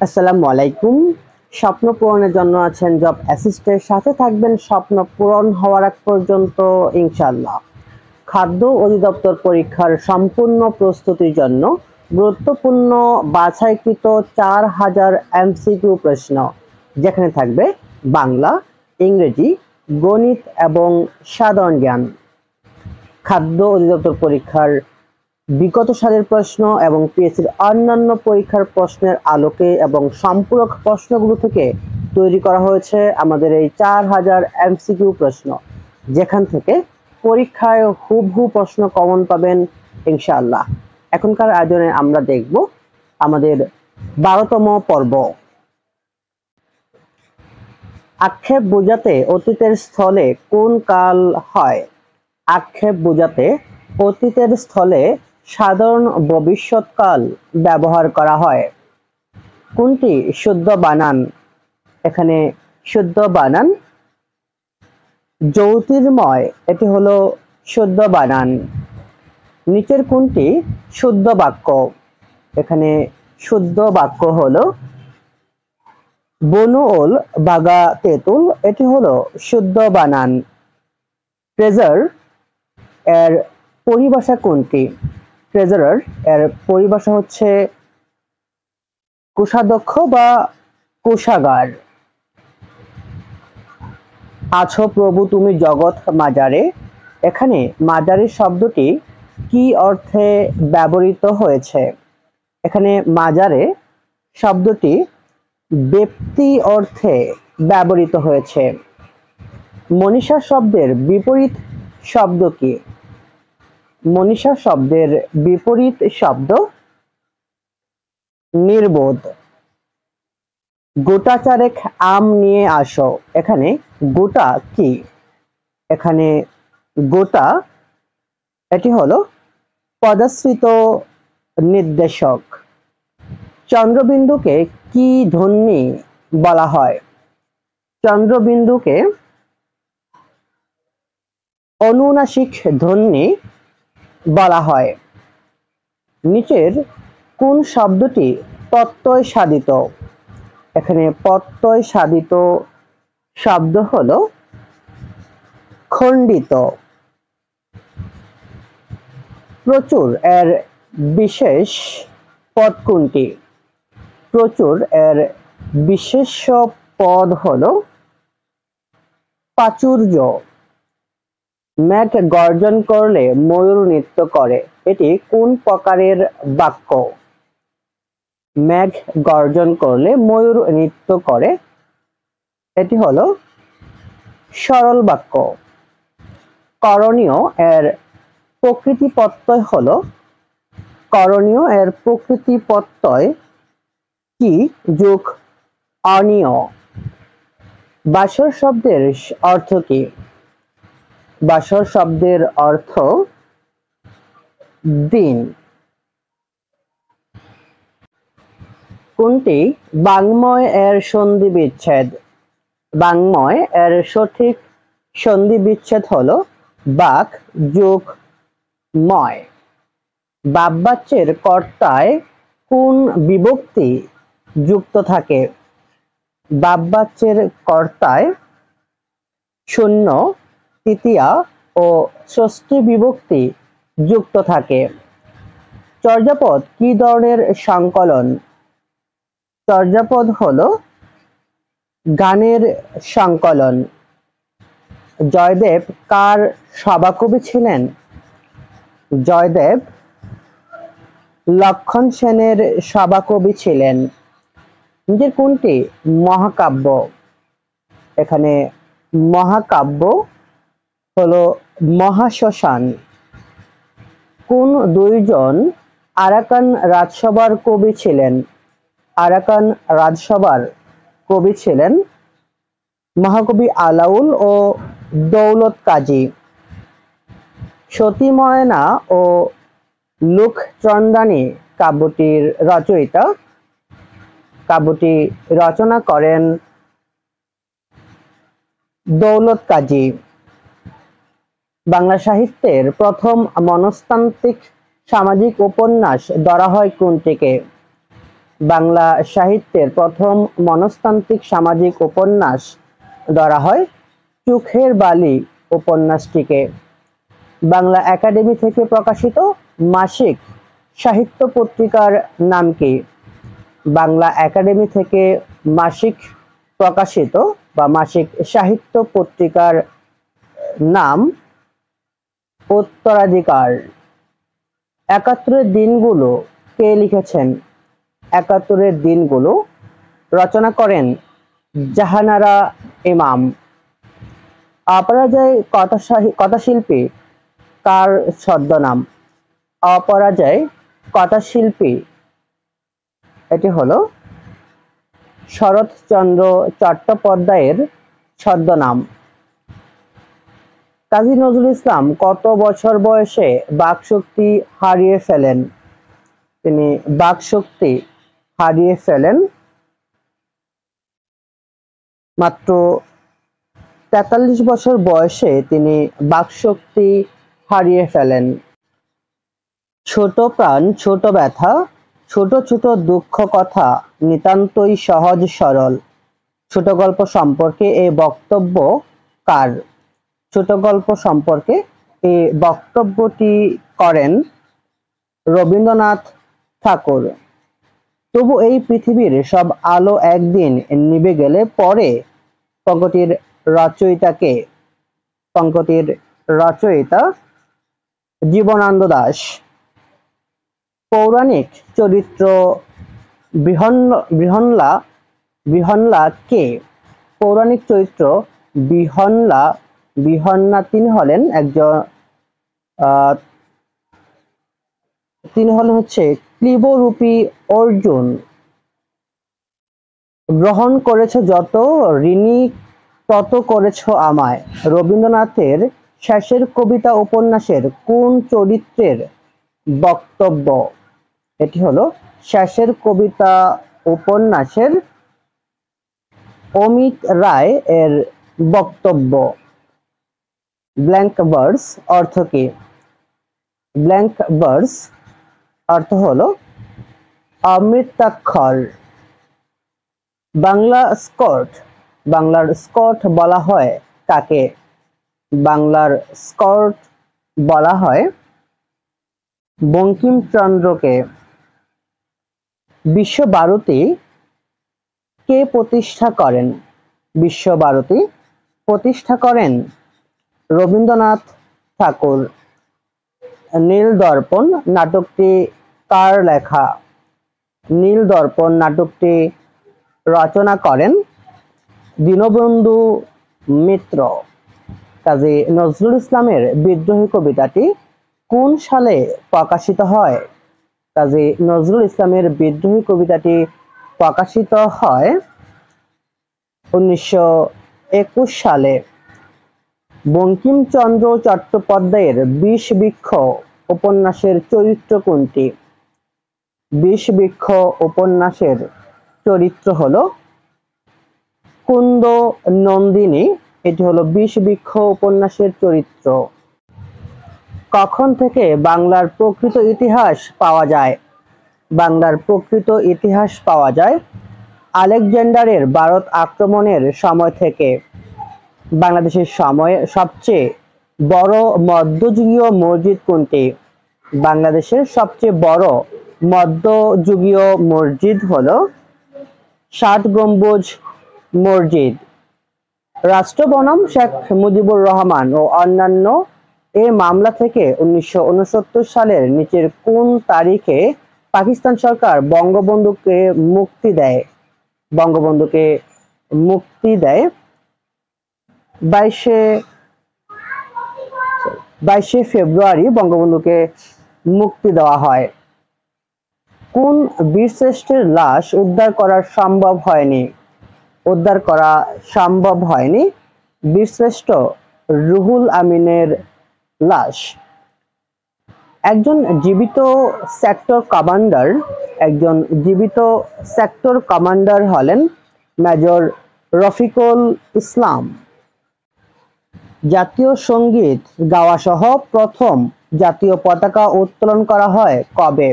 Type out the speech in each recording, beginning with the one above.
আসসালামু আলাইকুম। স্বপ্ন পূরণের জন্য আছেন জব অ্যাসিস্টের সাথে থাকবেন স্বপ্ন পূরণ হওয়ার আগ পর্যন্ত ইনশাআল্লাহ। খাদ্য অধিদপ্তর পরীক্ষার সম্পূর্ণ প্রস্তুতির জন্য গুরুত্বপূর্ণ বাছাইকৃত 4000 এমসিকিউ প্রশ্ন, যেখানে থাকবে বাংলা, ইংরেজি, গণিত এবং সাধারণ জ্ঞান। খাদ্য অধিদপ্তর পরীক্ষার বিগত সালের প্রশ্ন এবং পিএসসির অন্যান্য পরীক্ষার প্রশ্নের আলোকে এবং সম্পূরক প্রশ্নগুলো থেকে তৈরি করা হয়েছে আমাদের এই 4000 এমসিকিউ প্রশ্ন, যেখান থেকে পরীক্ষায় হুবহু প্রশ্ন কমন পাবেন ইনশাআল্লাহ। এখনকার আয়োজনে আমরা দেখব আমাদের 12তম পর্ব। আক্ষেপ বোঝাতে অতীতের স্থলে কোন কাল হয়? আক্ষেপ বোঝাতে অতীতের স্থলে সাধারণ ভবিষ্যৎকাল ব্যবহার করা হয়। কোনটি শুদ্ধ বানান? এখানে শুদ্ধ বানান জ্যোতির্ময়, এটি হলো শুদ্ধ বানান। নিচের কোনটি শুদ্ধ বাক্য? এখানে শুদ্ধ বাক্য হলো বনুউল বাগা তেঁতুল, এটি হলো শুদ্ধ বানান। ট্রেজার এর পরিভাষা কোনটি? ট্রেজারার এর পরিভাষা হচ্ছে কোষাধ্যক্ষ বা কোষাগার। আছো প্রভু তুমি জগৎ মাজারে, এখানে মাজারে শব্দটি কি অর্থে ব্যবহৃত হয়েছে? এখানে মাজারে শব্দটি ব্যক্তি অর্থে ব্যবহৃত হয়েছে। মনীষা শব্দের বিপরীত শব্দ কি? মনীষা শব্দের বিপরীত শব্দ নির্বোধ। গোটা চারেক আম নিয়ে আসো, এখানে গোটা কি? এখানে গোটা এটি হলো পদাশ্রিত নির্দেশক। চন্দ্রবিন্দুকে কি ধ্বনি বলা হয়? চন্দ্রবিন্দুকে অনুনাসিক ধ্বনি বলা হয়। নিচের কোন শব্দটি প্রত্যয় সাধিত? এখানে প্রত্যয় সাধিত শব্দ হলো খণ্ডিত। প্রচুর এর বিশেষ পদ কোনটি? প্রচুর এর বিশেষ্য পদ হলো প্রাচুর্য। মেঘ গর্জন করলে ময়ূর নৃত্য করে, এটি কোন প্রকারের বাক্য? মেঘ গর্জন করলে ময়ূর নৃত্য করে, এটি হলো সরল বাক্য। করণীয় এর প্রকৃতি প্রত্যয় হলো, করণীয় এর প্রকৃতি প্রত্যয় কি যোগ অনীয়। বাসর শব্দের অর্থ কি? বাসর শব্দের অর্থ দিন। কোনটি বাংময় এর সন্ধি বিচ্ছেদ? বাংময় এর সঠিক সন্ধি বিচ্ছেদ হলো বাক যোগ ময়। বাপবাচ্যের কর্তায় কোন বিভক্তি যুক্ত থাকে? বাপবাচ্যের কর্তায় শূন্য, তৃতীয়া ও ষষ্ঠী বিভক্তি যুক্ত থাকে। চর্যাপদ কি ধরনের সংকলন? চর্যাপদ হলো গানের সংকলন। জয়দেব কার সভাকবি ছিলেন? জয়দেব লক্ষণ সেনের সভাকবি ছিলেন। নিজের কোনটি মহাকাব্য? এখানে মহাকাব্য হলো মহাশ্মশান। কোন দুইজন আরাকান রাজসভার কবি ছিলেন? আরাকান রাজসভার কবি ছিলেন মহাকবি আলাউল ও দৌলত কাজী। সতী ময়না ও লোকচন্দ্রানী কাব্যটির রচয়িতা। কাব্যটি রচনা করেন দৌলত কাজী। বাংলা সাহিত্যের প্রথম মনস্তাত্ত্বিক সামাজিক উপন্যাস ধরা হয় কোনটিকে? বাংলা সাহিত্যের প্রথম মনস্তান্ত্রিক সামাজিক উপন্যাস ধরা হয় চোখের বালি উপন্যাসটিকে। বাংলা একাডেমি থেকে প্রকাশিত মাসিক সাহিত্য পত্রিকার নাম কি? বাংলা একাডেমি থেকে মাসিক প্রকাশিত বা মাসিক সাহিত্য পত্রিকার নাম উত্তরাধিকার। একাত্তরের দিনগুলো কে লিখেছেন? একাত্তরের দিনগুলো রচনা করেন জাহানারা ইমাম। অপরাজয় কথাশিল্পী কার ছদ্মনাম? অপরাজয় কথাশিল্পী এটি হলো শরৎচন্দ্র চট্টোপাধ্যায়ের ছদ্মনাম। কাজী নজরুল ইসলাম কত বছর বয়সে বাকশক্তি হারিয়ে ফেলেন? তিনি বাকশক্তি হারিয়ে ফেলেন মাত্র ৪৩ বছর বয়সে তিনি বাকশক্তি হারিয়ে ফেলেন। ছোট প্রাণ ছোট ব্যথা, ছোট ছোট দুঃখ কথা নিতান্তই সহজ সরল। ছোট গল্প সম্পর্কে এই বক্তব্য কার? ছোট গল্প সম্পর্কে এই বক্তব্যটি করেন রবীন্দ্রনাথ ঠাকুর। তবু এই পৃথিবীর সব আলো একদিন নিভে গেলে পরে পঙ্কটির রচয়িতাকে? পঙ্কটির রচয়িতা জীবনানন্দ দাশ। পৌরাণিক চরিত্র বৃহন্নলা কে? পৌরাণিক চরিত্র বৃহন্না তিনি হলেন ক্লীবরূপী অর্জুন। গ্রহণ করেছ যত, ঋণী তত করেছ আমায়। রবীন্দ্রনাথের শেষের কবিতা উপন্যাসের কোন চরিত্রের বক্তব্য? এটি হলো শেষের কবিতা উপন্যাসের অমিত রায় এর বক্তব্য। ব্ল্যাঙ্ক ভার্স অর্থ কি? ব্ল্যাঙ্ক ভার্স অর্থ হলো অমৃতাক্ষর। বাংলার স্কট বলা হয় কাকে? বাংলার স্কট বলা হয় বঙ্কিমচন্দ্রকে। বিশ্বভারতী কে প্রতিষ্ঠা করেন? বিশ্বভারতী প্রতিষ্ঠা করেন রবীন্দ্রনাথ ঠাকুর। নীলদর্পণ নাটকটি কার লেখা? নীলদর্পণ নাটকটি রচনা করেন দীনবন্ধু মিত্র। কাজী নজরুল ইসলামের বিদ্রোহী কবিতাটি কোন সালে প্রকাশিত হয়? কাজী নজরুল ইসলামের বিদ্রোহী কবিতাটি প্রকাশিত হয় 1921 সালে। বঙ্কিমচন্দ্র চট্টোপাধ্যায়ের বিষবৃক্ষ উপন্যাসের চরিত্র কোনটি? বিষবৃক্ষ উপন্যাসের চরিত্র হলো কুন্দ নন্দিনী। এটি হলো বিষবৃক্ষ উপন্যাসের চরিত্র। কখন থেকে বাংলার প্রকৃত ইতিহাস পাওয়া যায়? বাংলার প্রকৃত ইতিহাস পাওয়া যায় আলেকজান্ডারের ভারত আক্রমণের সময় থেকে। বাংলাদেশের সবচেয়ে বড় মধ্যযুগীয় মসজিদ কোনটি? বাংলাদেশের সবচেয়ে বড় মধ্যযুগীয় মসজিদ হলো 7 গম্বুজ মসজিদ। রাষ্ট্র বনাম শেখ মুজিবুর রহমান ও অন্যান্য এ মামলা থেকে 1969 সালের নিচের কোন তারিখে পাকিস্তান সরকার বঙ্গবন্ধুকে মুক্তি দেয়? বঙ্গবন্ধুকে মুক্তি দেয় 22শে ফেব্রুয়ারি বঙ্গবন্ধুকে মুক্তি দেওয়া হয়। কোন বীরশ্রেষ্ঠের লাশ উদ্ধার করা সম্ভব হয়নি? বীরশ্রেষ্ঠ রুহুল আমিনের লাশ। একজন জীবিত সেক্টর কমান্ডার হলেন মেজর রফিকুল ইসলাম। জাতীয় সঙ্গীত গাওয়া সহ প্রথম জাতীয় পতাকা উত্তোলন করা হয় কবে?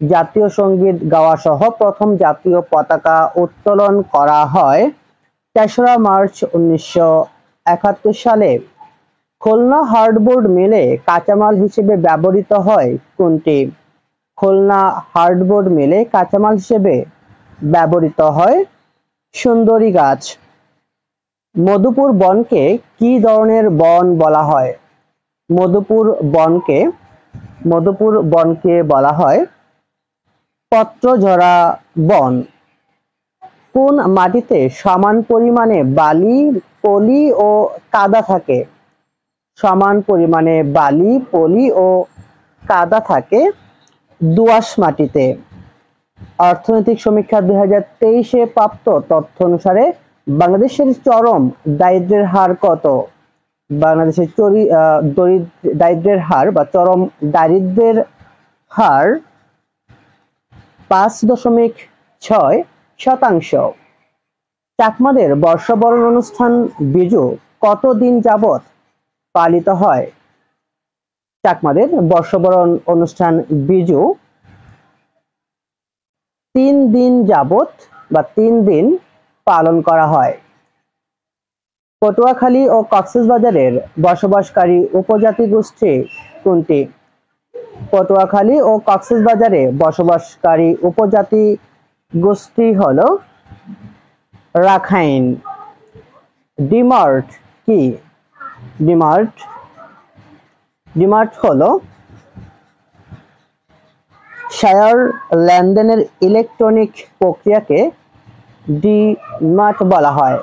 জাতীয় সঙ্গীত গাওয়া সহ প্রথম জাতীয় পতাকা উত্তোলন করা হয় ৩রা মার্চ ১৯৭১ সালে। খুলনা হার্ডবোর্ড মিলে কাঁচামাল হিসেবে ব্যবহৃত হয় কোনটি? খুলনা হার্ডবোর্ড মিলে কাঁচামাল হিসেবে ব্যবহৃত হয় সুন্দরী গাছ। মধুপুর বনকে কি ধরনের বন বলা হয়? মধুপুর বনকে বলা হয় পত্রঝরা বন। কোন মাটিতে সমান পরিমাণে বালি, পলি ও কাদা থাকে? সমান পরিমাণে বালি, পলি ও কাদা থাকে দোআঁশ মাটিতে। অর্থনৈতিক সমীক্ষা ২০২৩-এ প্রাপ্ত তথ্য অনুসারে বাংলাদেশের চরম দারিদ্র্যের হার কত? বাংলাদেশের দারিদ্র্যের হার বা চরম দারিদ্র্যের হার ৫.৬%। চাকমাদের বর্ষবরণ অনুষ্ঠান বিজু কতদিন যাবৎ পালিত হয়? চাকমাদের বর্ষবরণ অনুষ্ঠান বিজু ৩ দিন যাবৎ বা ৩ দিন পালন করা হয়। পটুয়াখালী ও কক্সবাজারের বসবাসকারী উপজাতি গোষ্ঠী কোনটি? পটুয়াখালী ও কক্সবাজারে বসবাসকারী উপজাতি গোষ্ঠী হল রাখাইন। ডিমার্ট কি? ডিমার্ট হলো শেয়ার লেনদেনের ইলেকট্রনিক প্রক্রিয়াকে ডিমার্ট বলা হয়।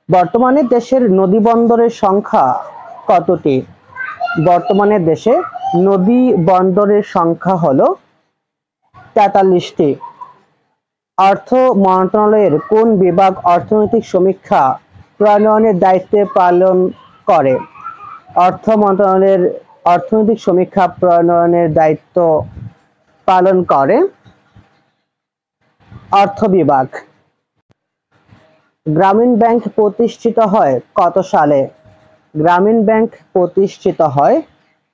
বর্তমানে দেশের নদী বন্দরের সংখ্যা কতটি? বর্তমানে দেশে নদী বন্দরের সংখ্যা হলো ৪৩টি। অর্থ মন্ত্রণালয়ের কোন বিভাগ অর্থনৈতিক সমীক্ষা প্রণয়নের দায়িত্ব পালন করে? অর্থ মন্ত্রণালয়ের অর্থনৈতিক সমীক্ষা প্রণয়নের দায়িত্ব পালন করে অর্থ বিভাগ। গ্রামীণ ব্যাংক প্রতিষ্ঠিত হয় কত সালে? গ্রামীণ ব্যাংক প্রতিষ্ঠিত হয়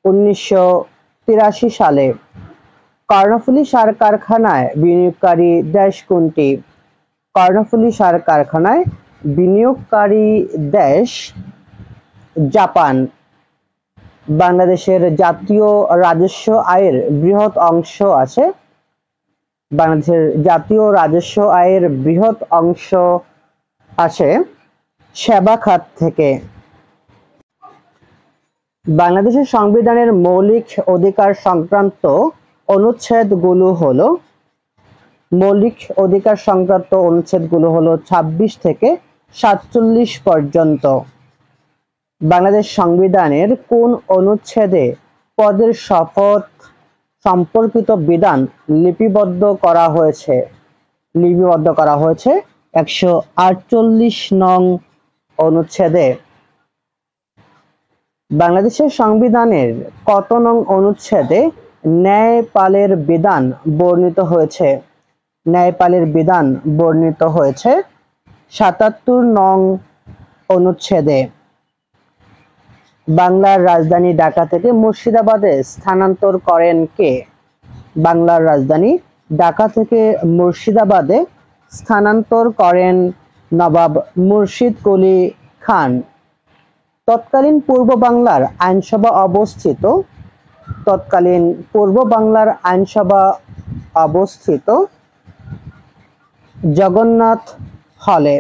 ১৯৮৩ সালে। কর্ণফুলী সার কারখানায় বিনিয়োগকারী দেশ কোনটি? কর্ণফুলী সার কারখানায় বিনিয়োগকারী দেশ জাপান। বাংলাদেশের জাতীয় রাজস্ব আয়ের বৃহৎ অংশ আছে সেবা খাত থেকে। বাংলাদেশের সংবিধানের মৌলিক অধিকার সংক্রান্ত অনুচ্ছেদগুলো হলো ২৬ থেকে ৪৭ পর্যন্ত। বাংলাদেশ সংবিধানের কোন অনুচ্ছেদে পদের শপথ সম্পর্কিত বিধান লিপিবদ্ধ করা হয়েছে? ১৪৮ নং অনুচ্ছেদে। বাংলাদেশের সংবিধানের কত নং অনুচ্ছেদে ন্যায়পালের বিধান বর্ণিত হয়েছে? ন্যায়পালের বিধান বর্ণিত হয়েছে ৭৭ নং অনুচ্ছেদে। বাংলার রাজধানী ঢাকা থেকে মুর্শিদাবাদে স্থানান্তর করেন কে? বাংলার রাজধানী ঢাকা থেকে মুর্শিদাবাদে স্থানান্তর করেন নবাব মুর্শিদ কুলি খান। তৎকালীন পূর্ব বাংলার আইনসভা অবস্থিত জগন্নাথ হলে।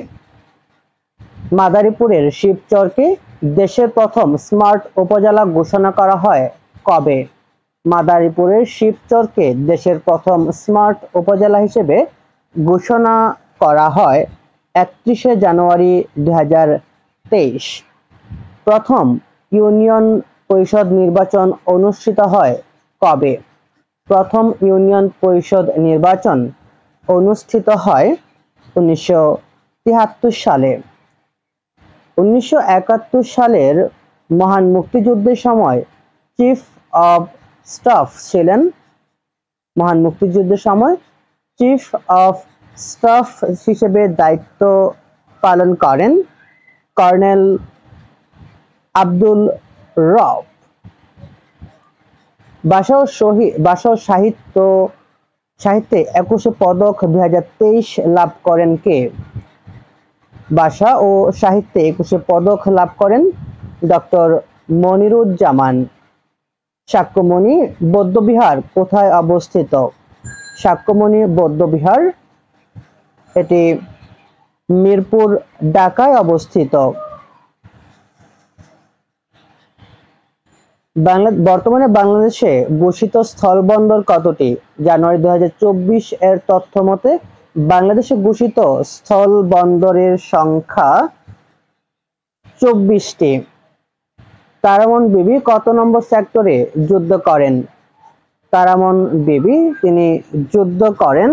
মাদারীপুরের শিবচরকে দেশের প্রথম স্মার্ট উপজেলা ঘোষণা করা হয় কবে? মাদারীপুরের শিবচরকে দেশের প্রথম স্মার্ট উপজেলা হিসেবে ঘোষণা করা হয় ৩১ জানুয়ারি ২০২৩। প্রথম ইউনিয়ন পরিষদ নির্বাচন অনুষ্ঠিত হয় কবে? প্রথম ইউনিয়ন পরিষদ নির্বাচন অনুষ্ঠিত হয় ১৯৭৩ সালে। ১৯৭১ সালের মহান মুক্তিযুদ্ধের সময় চিফ অব স্টাফ ছিলেন। মহান মুক্তিযুদ্ধের সময় চিফ অব স্টাফ হিসেবে দায়িত্ব পালন করেন কর্নেল আব্দুল রব। ভাষা ও সাহিত্যে 21শে পদক 2023 লাভ করেন কে? ভাষা ও সাহিত্যে 21শে পদক লাভ করেন ডক্টর মনিরুজ্জামান। শাক্যমুনি বৌদ্ধবিহার কোথায় অবস্থিত? শাক্যমুনি বৌদ্ধবিহার এটি মিরপুর, ঢাকায় অবস্থিত। বর্তমানে বাংলাদেশে ঘোষিত স্থলবন্দর কতটি? জানুয়ারি 2024 এর তথ্য মতে বাংলাদেশে ঘোষিত স্থলবন্দরের সংখ্যা 24টি। তারামন বিবি কত নম্বর সেক্টরে যুদ্ধ করেন? তারামন বিবি তিনি যুদ্ধ করেন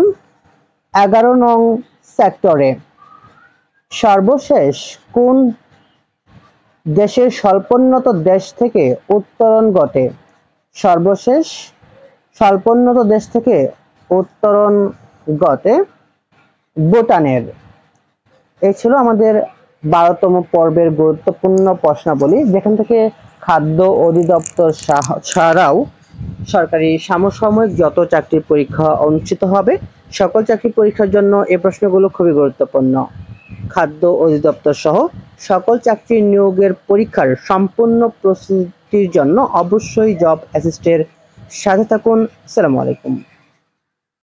11 নং সেক্টরে। সর্বশেষ কোন দেশের স্বল্পোন্নত দেশ থেকে উত্তরণ ঘটে? সর্বশেষ স্বল্পোন্নত দেশ থেকে উত্তরণ ঘটে ভুটানের। এই ছিল আমাদের 12তম পর্বের গুরুত্বপূর্ণ প্রশ্নাবলী, যেখান থেকে খাদ্য অধিদপ্তর ছাড়াও সরকারি সমসাময়িক যত চাকরির পরীক্ষা অনুষ্ঠিত হবে সকল চাকরি পরীক্ষার জন্য এই প্রশ্নগুলো খুবই গুরুত্বপূর্ণ। খাদ্য অধিদপ্তর সহ সকল চাকরি নিয়োগের পরীক্ষার সম্পূর্ণ প্রস্তুতির জন্য অবশ্যই জব অ্যাসিস্টের সাথে থাকুন। আসসালামু আলাইকুম।